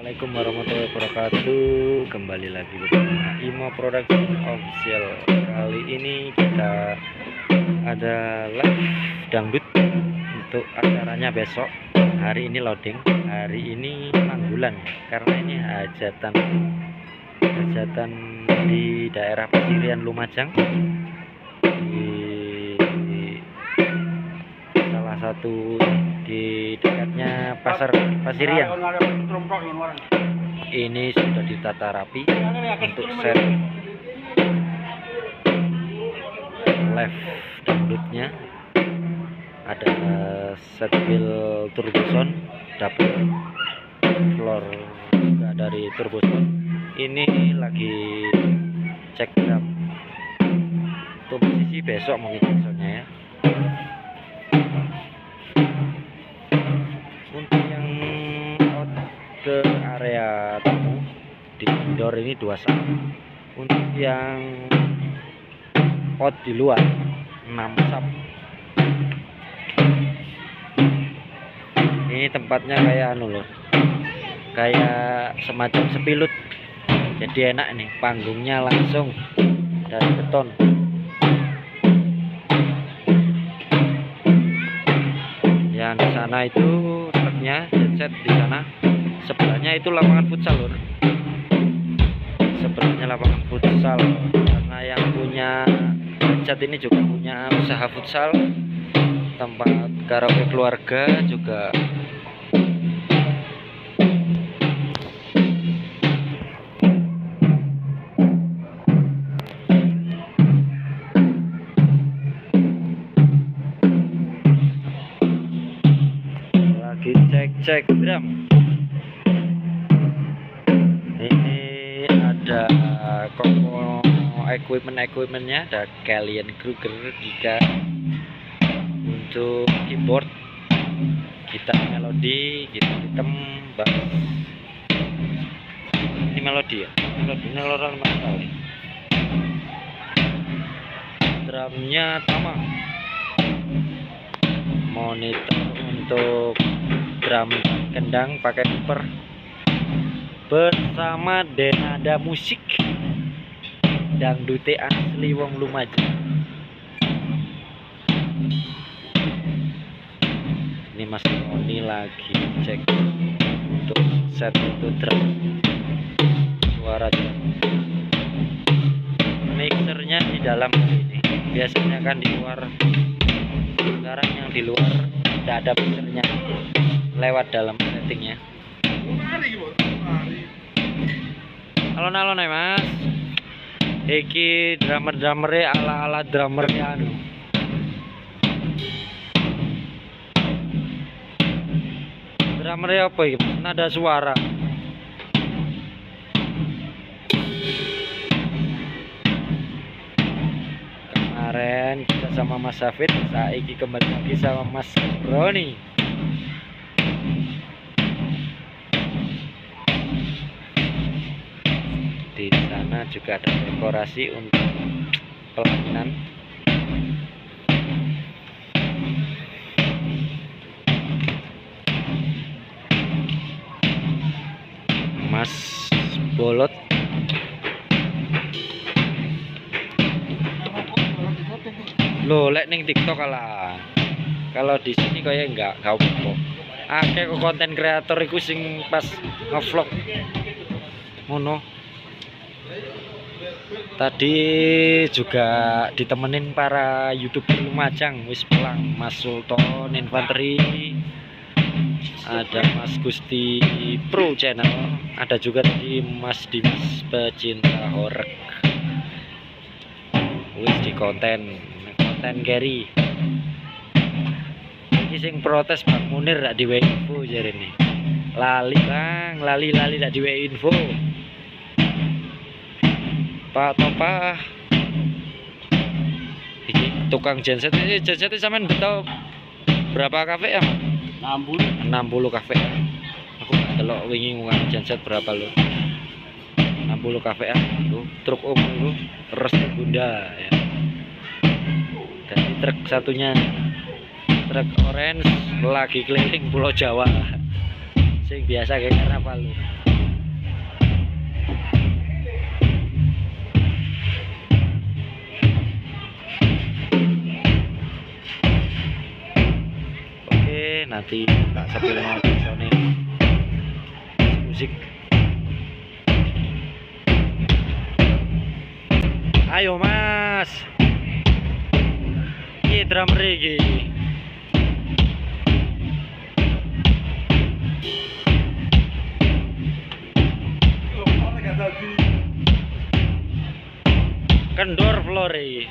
Assalamualaikum warahmatullahi wabarakatuh. Kembali lagi bersama Imo Production Official. Kali ini kita ada live dangdut untuk acaranya besok. Hari ini loading, hari ini Manggulan karena ini hajatan di daerah Pasirian Lumajang, di salah satu di dekatnya pasar Pasirian. Ini sudah ditata rapi untuk set live dangdutnya. Ada set bill turboson, double floor juga dari turboson. Ini lagi cek drum untuk posisi besok, mungkin besoknya ya. Untuk yang out ke area tamu di indoor ini 2 sub. Untuk yang out di luar 6 sub. Ini tempatnya kayak loh, kayak semacam sepilut, jadi enak nih, panggungnya langsung dari beton. Yang di sana itu truknya set di sana, sebelahnya itu lapangan futsal lur. Sebelahnya lapangan futsal, karena yang punya cat ini juga punya usaha futsal, tempat karaoke keluarga juga. Lagi cek drum. Ini ada kompo equipmentnya, ada Kalian Kruger Giga untuk keyboard, gitar melodi, gitar hitam, bass. Ini melodi ya, melodinya lorong sekali. Drumnya sama. Monitor untuk drum kendang pakai super bersama Denada Musik dangdute asli wong Lumajang. Ini Mas Roni lagi cek untuk set itu drum, suara drum. Mixernya di dalam ini, biasanya kan di luar. Sekarang yang di luar tidak ada mixernya, lewat dalam settingnya. Alon-alon ya mas, iki drummer-drummernya ala-ala drummernya anu. Drummernya apa ini? Nada suara. Kemarin kita sama Mas Safid, saiki kembali lagi sama Mas Roni. Di sana juga ada dekorasi untuk pelaminan. Mas Bolot lo lek ning TikTok kalah. Kalau di sini kayak enggak apa-apa. Akeh kok konten kreator iku sing pas ngevlog ngono. Tadi juga ditemenin para YouTuber Lumajang, wis pulang. Mas Sultan Infanteri, ada Mas Gusti Pro Channel, ada juga tadi Mas Dimas pecinta horor. Wis di konten carry. Iki sing protes Bang Munir rak diwe info jarene. Lali Bang, lali rak diwe info. Pak Topah. Iki tukang genset ini sampean beto berapa kafe ya? 60 kafe ya. Aku gak delok wingi ngungan genset berapa lo. 60 kafe ya. Tuh, truk umum lu Resti Bunda ya. Dan truk satunya truk orange lagi keliling Pulau Jawa. Sing biasa kayak apa lu? nanti tak sepil mau soalnya musik. Ayo mas, ini drum reggae. Kendor Flori.